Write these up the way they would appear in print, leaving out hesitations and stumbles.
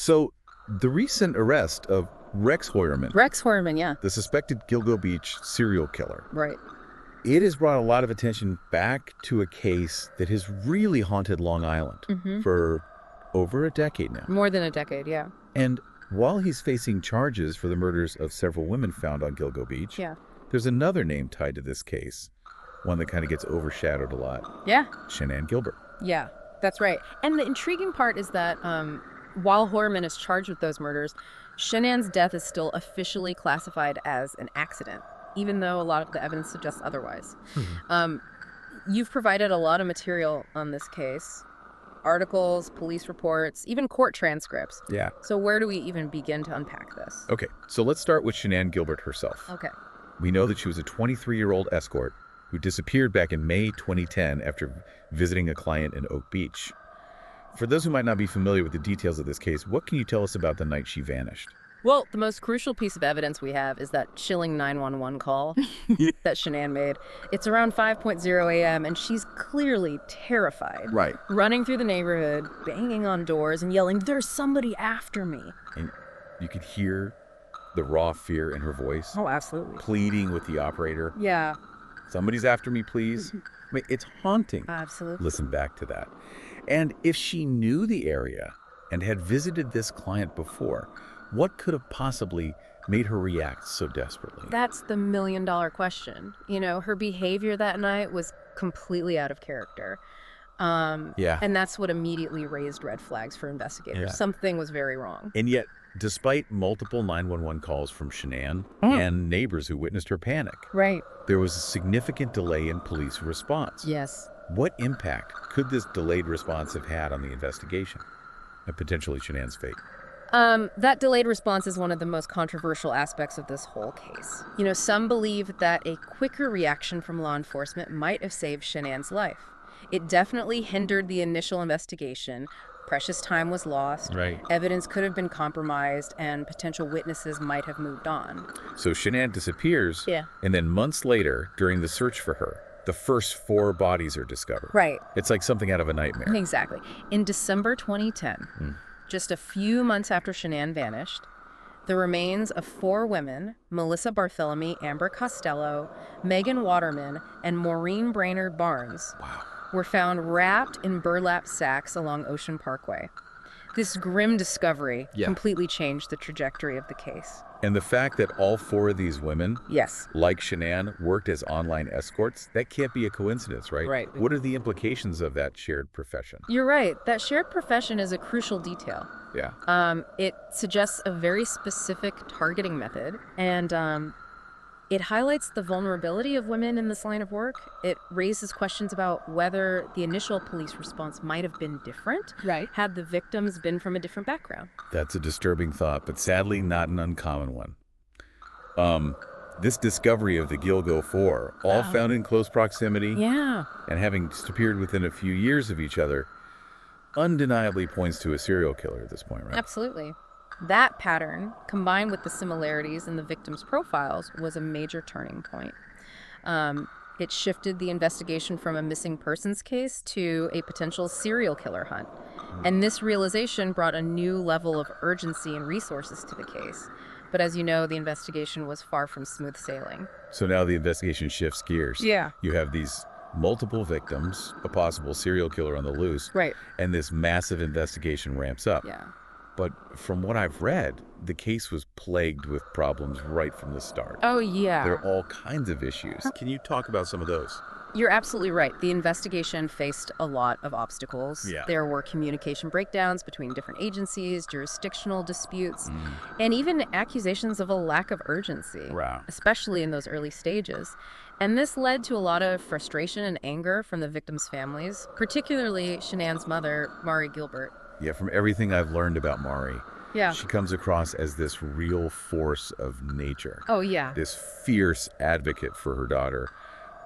So, the recent arrest of Rex Heuermann, Rex Heuermann, yeah. the suspected Gilgo Beach serial killer, Right. it has brought a lot of attention back to a case that has really haunted Long Island for over a decade now. More than a decade, yeah. And while he's facing charges for the murders of several women found on Gilgo Beach, Yeah. there's another name tied to this case, one that kind of gets overshadowed a lot. Yeah. Shannan Gilbert. Yeah, that's right. And the intriguing part is that while Heuermann is charged with those murders, Shannan's death is still officially classified as an accident, even though a lot of the evidence suggests otherwise. You've provided a lot of material on this case. Articles, police reports, even court transcripts. Yeah. So where do we even begin to unpack this? Okay, so let's start with Shannan Gilbert herself. Okay. We know that she was a 23-year-old escort who disappeared back in May 2010 after visiting a client in Oak Beach. For those who might not be familiar with the details of this case, what can you tell us about the night she vanished? Well, the most crucial piece of evidence we have is that chilling 911 call that Shannan made. It's around 5:00 a.m., and she's clearly terrified. Right. Running through the neighborhood, banging on doors, and yelling, "There's somebody after me." And you could hear the raw fear in her voice, Oh, absolutely. pleading with the operator. Yeah, Somebody's after me, please. I mean, it's haunting. absolutely. Listen back to that. And if she knew the area and had visited this client before, what could have possibly made her react so desperately? That's the million-dollar question. You know, her behavior that night was completely out of character. Yeah. And that's what immediately raised red flags for investigators. Yeah. Something was very wrong. And yet, despite multiple 911 calls from Shannan and neighbors who witnessed her panic, Right. there was a significant delay in police response. Yes. What impact could this delayed response have had on the investigation and potentially Shannan's fate? That delayed response is one of the most controversial aspects of this whole case. You know, some believe that a quicker reaction from law enforcement might have saved Shannan's life. It definitely hindered the initial investigation. Precious time was lost. Right. Evidence could have been compromised, and potential witnesses might have moved on. So Shannan disappears, Yeah. and then months later, during the search for her, the first 4 bodies are discovered. Right. It's like something out of a nightmare. Exactly. In December 2010, just a few months after Shannan vanished, the remains of 4 women, Melissa Bartholomew, Amber Costello, Megan Waterman, and Maureen Brainerd Barnes, were found wrapped in burlap sacks along Ocean Parkway. This grim discovery completely changed the trajectory of the case. And the fact that all 4 of these women, Yes. like Shannan, worked as online escorts, that can't be a coincidence, right? Right. What are the implications of that shared profession? You're right. That shared profession is a crucial detail. Yeah. It suggests a very specific targeting method, and it highlights the vulnerability of women in this line of work. It raises questions about whether the initial police response might have been different had the victims been from a different background. That's a disturbing thought, but sadly not an uncommon one. This discovery of the Gilgo 4, all found in close proximity Yeah. and having disappeared within a few years of each other, undeniably points to a serial killer at this point, right? Absolutely. That pattern, combined with the similarities in the victims' profiles, was a major turning point. It shifted the investigation from a missing persons case to a potential serial killer hunt. And this realization brought a new level of urgency and resources to the case. But as you know, the investigation was far from smooth sailing. So now the investigation shifts gears. Yeah. You have these multiple victims, a possible serial killer on the loose, Right. and this massive investigation ramps up. Yeah. But from what I've read, the case was plagued with problems right from the start. Oh, yeah. There are all kinds of issues. Can you talk about some of those? You're absolutely right. The investigation faced a lot of obstacles. Yeah. There were communication breakdowns between different agencies, jurisdictional disputes, and even accusations of a lack of urgency, Wow. especially in those early stages. And this led to a lot of frustration and anger from the victims' families, particularly Shannan's mother, Mari Gilbert. Yeah, from everything I've learned about Mari, Yeah. she comes across as this real force of nature, Oh, yeah. this fierce advocate for her daughter.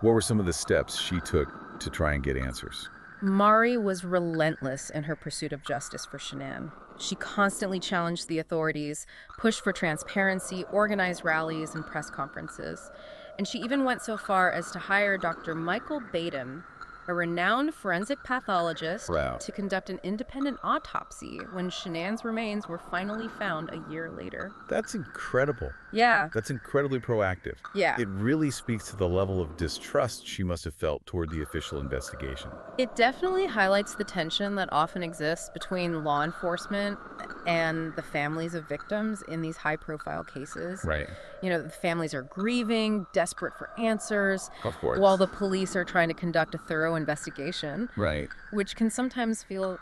What were some of the steps she took to try and get answers? Mari was relentless in her pursuit of justice for Shannan. She constantly challenged the authorities, pushed for transparency, organized rallies and press conferences. And she even went so far as to hire Dr. Michael Baden a renowned forensic pathologist, Wow. to conduct an independent autopsy when Shanann's remains were finally found a year later. That's incredible. Yeah. That's incredibly proactive. Yeah. It really speaks to the level of distrust she must have felt toward the official investigation. It definitely highlights the tension that often exists between law enforcement and the families of victims in these high-profile cases. Right. You know, the families are grieving, desperate for answers, Of course. while the police are trying to conduct a thorough investigation, Right. which can sometimes feel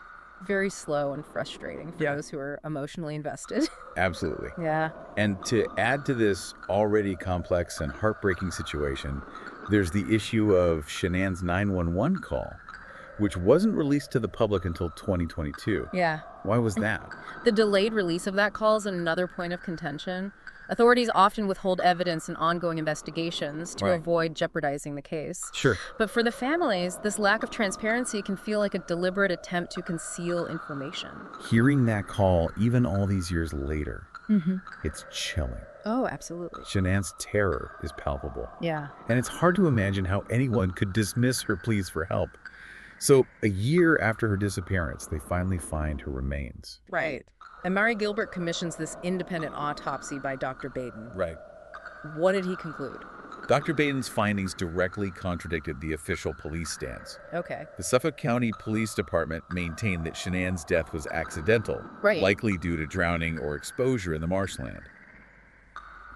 very slow and frustrating for those who are emotionally invested. Absolutely. Yeah. And to add to this already complex and heartbreaking situation, there's the issue of Shannan's 911 call, which wasn't released to the public until 2022. Yeah. Why was that? The delayed release of that call is another point of contention. Authorities often withhold evidence in ongoing investigations to Right. avoid jeopardizing the case. Sure. But for the families, this lack of transparency can feel like a deliberate attempt to conceal information. Hearing that call, even all these years later, it's chilling. Oh, absolutely. Shannan's terror is palpable. Yeah. And it's hard to imagine how anyone could dismiss her pleas for help. So, a year after her disappearance, they finally find her remains. Right. And Mary Gilbert commissions this independent autopsy by Dr. Baden. Right. What did he conclude? Dr. Baden's findings directly contradicted the official police stance. Okay. The Suffolk County Police Department maintained that Shannan's death was accidental, Right. likely due to drowning or exposure in the marshland.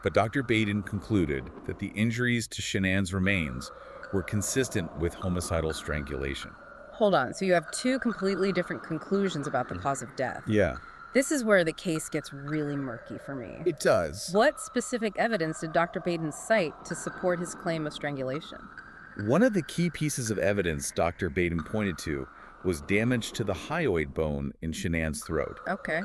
But Dr. Baden concluded that the injuries to Shannan's remains were consistent with homicidal strangulation. Hold on. So you have two completely different conclusions about the cause of death. Yeah, This is where the case gets really murky for me. it does. What specific evidence did Dr. Baden cite to support his claim of strangulation? One of the key pieces of evidence Dr. Baden pointed to was damage to the hyoid bone in Shannan's throat. Okay.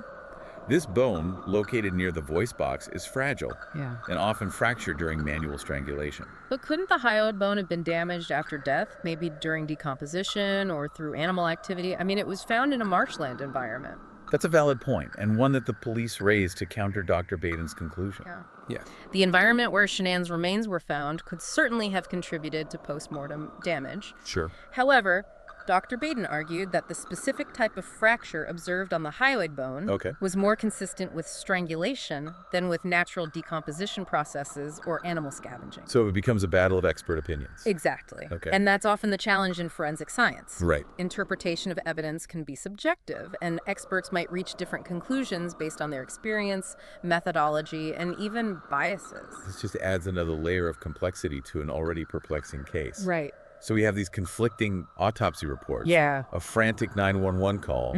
This bone, located near the voice box, is fragile Yeah. and often fractured during manual strangulation. But couldn't the hyoid bone have been damaged after death, maybe during decomposition or through animal activity? I mean, it was found in a marshland environment. That's a valid point, and one that the police raised to counter Dr. Baden's conclusion. Yeah. The environment where Shannan's remains were found could certainly have contributed to postmortem damage. Sure. However, Dr. Baden argued that the specific type of fracture observed on the hyoid bone was more consistent with strangulation than with natural decomposition processes or animal scavenging. So it becomes a battle of expert opinions. Exactly. Okay. And that's often the challenge in forensic science. Right. Interpretation of evidence can be subjective, and experts might reach different conclusions based on their experience, methodology, and even biases. This just adds another layer of complexity to an already perplexing case. Right. So we have these conflicting autopsy reports, Yeah. a frantic 911 call,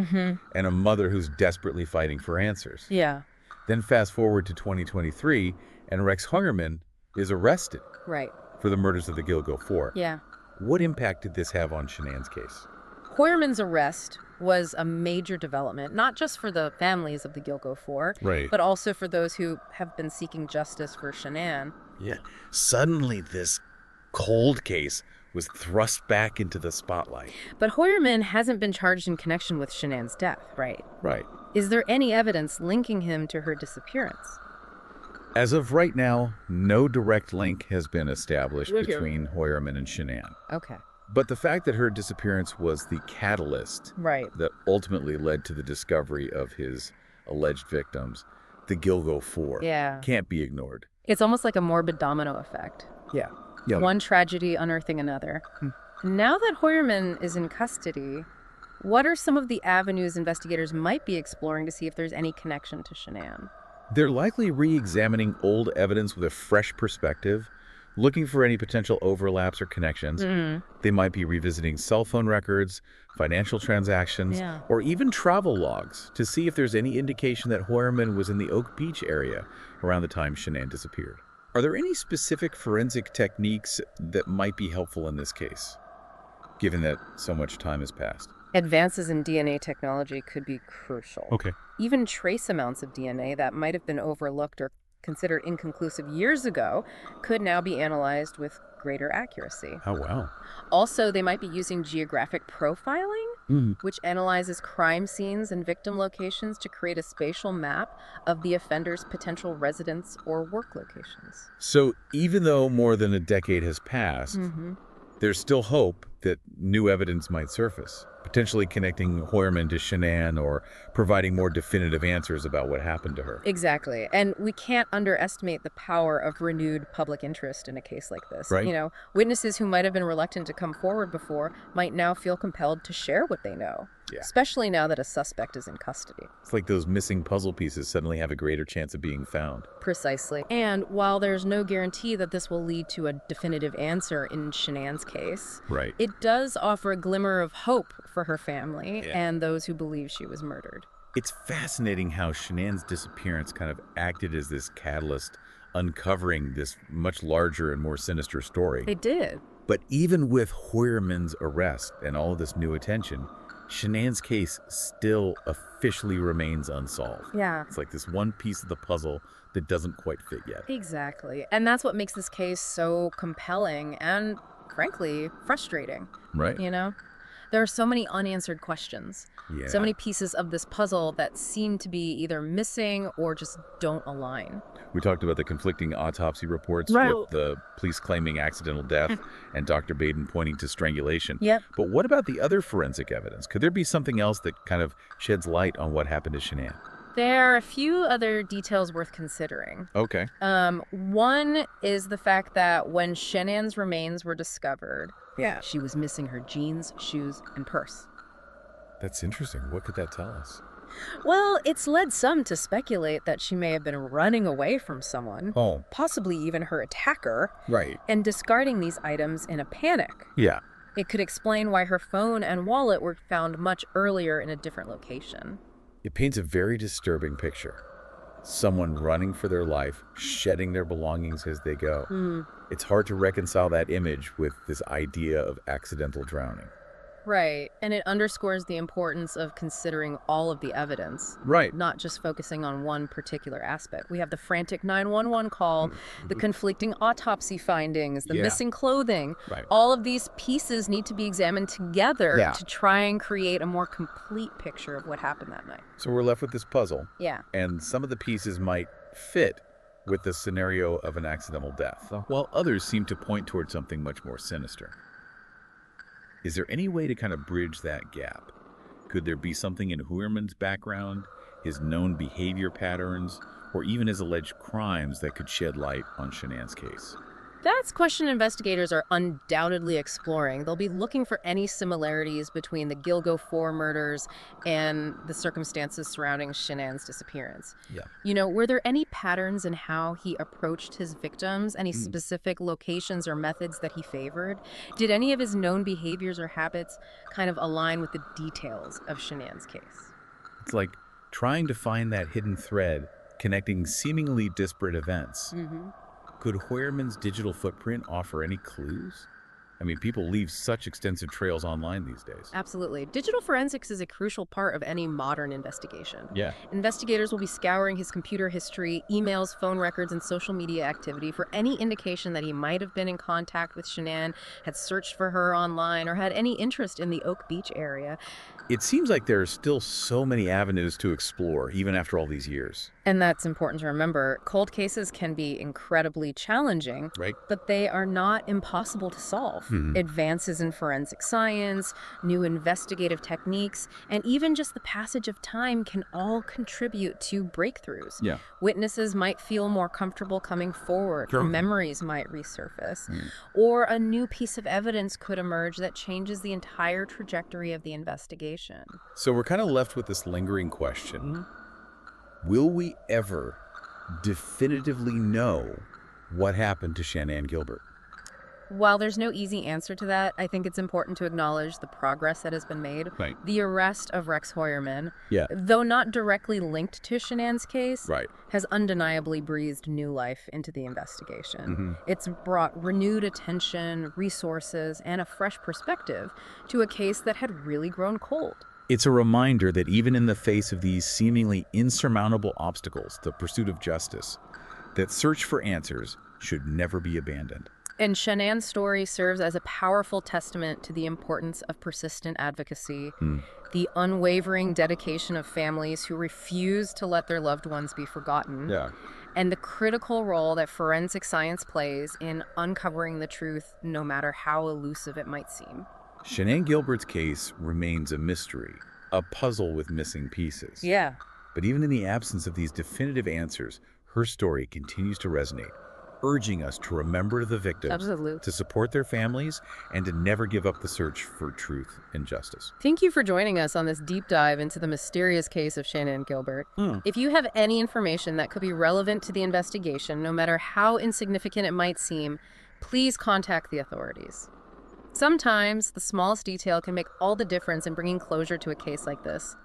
and a mother who's desperately fighting for answers. Yeah. Then fast forward to 2023, and Rex Heuermann is arrested Right. for the murders of the Gilgo Four. Yeah. What impact did this have on Shannan's case? Heuermann's arrest was a major development, not just for the families of the Gilgo Four, Right. but also for those who have been seeking justice for Shannan. Yeah. Suddenly, this cold case was thrust back into the spotlight. But Heuermann hasn't been charged in connection with Shannan's death, right? Right. Is there any evidence linking him to her disappearance? As of right now, no direct link has been established between Heuermann and Shannan. Okay. But the fact that her disappearance was the catalyst Right. that ultimately led to the discovery of his alleged victims, the Gilgo Four, Yeah. can't be ignored. It's almost like a morbid domino effect. Yeah. One tragedy unearthing another. Now that Heuermann is in custody, what are some of the avenues investigators might be exploring to see if there's any connection to Shannan? They're likely re-examining old evidence with a fresh perspective, looking for any potential overlaps or connections. They might be revisiting cell phone records, financial transactions, Yeah. or even travel logs to see if there's any indication that Heuermann was in the Oak Beach area around the time Shannan disappeared. Are there any specific forensic techniques that might be helpful in this case, given that so much time has passed? Advances in DNA technology could be crucial. Okay. Even trace amounts of DNA that might have been overlooked or considered inconclusive years ago could now be analyzed with greater accuracy. Oh, wow. Also, they might be using geographic profiling, which analyzes crime scenes and victim locations to create a spatial map of the offender's potential residence or work locations. So even though more than a decade has passed, there's still hope that new evidence might surface, potentially connecting Heuermann to Shannan or providing more definitive answers about what happened to her. Exactly. And we can't underestimate the power of renewed public interest in a case like this. Right. Witnesses who might have been reluctant to come forward before might now feel compelled to share what they know, Yeah. especially now that a suspect is in custody. It's like those missing puzzle pieces suddenly have a greater chance of being found. Precisely. And while there's no guarantee that this will lead to a definitive answer in Shannan's case, Right. it does offer a glimmer of hope for her family Yeah. and those who believe she was murdered. It's fascinating how Shannan's disappearance kind of acted as this catalyst, uncovering this much larger and more sinister story. It did. But even with Heuermann's arrest and all of this new attention, Shannan's case still officially remains unsolved. Yeah. It's like this one piece of the puzzle that doesn't quite fit yet. Exactly. And that's what makes this case so compelling and, frankly, frustrating. Right? There are so many unanswered questions. Yeah. So many pieces of this puzzle that seem to be either missing or just don't align. We talked about the conflicting autopsy reports Right. with the police claiming accidental death and Dr. Baden pointing to strangulation. Yep. But what about the other forensic evidence? Could there be something else that kind of sheds light on what happened to Shannan? There are a few other details worth considering. Okay. One is the fact that when Shannan's remains were discovered, Yeah. she was missing her jeans, shoes, and purse. That's interesting. What could that tell us? Well, it's led some to speculate that she may have been running away from someone, Oh, possibly even her attacker, right. and discarding these items in a panic. Yeah. It could explain why her phone and wallet were found much earlier in a different location. It paints a very disturbing picture. Someone running for their life, shedding their belongings as they go. It's hard to reconcile that image with this idea of accidental drowning. Right, and it underscores the importance of considering all of the evidence, Right. not just focusing on one particular aspect. We have the frantic 911 call, the conflicting autopsy findings, the Yeah. missing clothing. Right. All of these pieces need to be examined together Yeah. to try and create a more complete picture of what happened that night. So we're left with this puzzle, Yeah. and some of the pieces might fit with the scenario of an accidental death, while others seem to point towards something much more sinister. Is there any way to kind of bridge that gap? Could there be something in Heuermann's background, his known behavior patterns, or even his alleged crimes that could shed light on Shannan's case? That's a question investigators are undoubtedly exploring. They'll be looking for any similarities between the Gilgo 4 murders and the circumstances surrounding Shannan's disappearance. Yeah. Were there any patterns in how he approached his victims, any specific locations or methods that he favored? Did any of his known behaviors or habits kind of align with the details of Shannan's case? It's like trying to find that hidden thread connecting seemingly disparate events. Could Heuermann's digital footprint offer any clues? I mean, people leave such extensive trails online these days. Absolutely. Digital forensics is a crucial part of any modern investigation. Yeah. Investigators will be scouring his computer history, emails, phone records, and social media activity for any indication that he might have been in contact with Shannan, had searched for her online, or had any interest in the Oak Beach area. It seems like there are still so many avenues to explore, even after all these years. And that's important to remember. Cold cases can be incredibly challenging, Right. but they are not impossible to solve. Advances in forensic science, new investigative techniques, and even just the passage of time can all contribute to breakthroughs. Yeah. Witnesses might feel more comfortable coming forward, Sure. memories might resurface, or a new piece of evidence could emerge that changes the entire trajectory of the investigation. So we're kind of left with this lingering question. Will we ever definitively know what happened to Shannan Gilbert? While there's no easy answer to that, I think it's important to acknowledge the progress that has been made. Right. The arrest of Rex Heuermann, Yeah. though not directly linked to Shannan's case, Right. has undeniably breathed new life into the investigation. It's brought renewed attention, resources, and a fresh perspective to a case that had really grown cold. It's a reminder that even in the face of these seemingly insurmountable obstacles, the pursuit of justice, that search for answers should never be abandoned. And Shannan's story serves as a powerful testament to the importance of persistent advocacy, the unwavering dedication of families who refuse to let their loved ones be forgotten, Yeah. and the critical role that forensic science plays in uncovering the truth, no matter how elusive it might seem. Shannan Gilbert's case remains a mystery, a puzzle with missing pieces. Yeah. But even in the absence of these definitive answers, her story continues to resonate, urging us to remember the victims, Absolutely. to support their families, and to never give up the search for truth and justice. Thank you for joining us on this deep dive into the mysterious case of Shannan Gilbert. If you have any information that could be relevant to the investigation, no matter how insignificant it might seem, please contact the authorities. Sometimes the smallest detail can make all the difference in bringing closure to a case like this.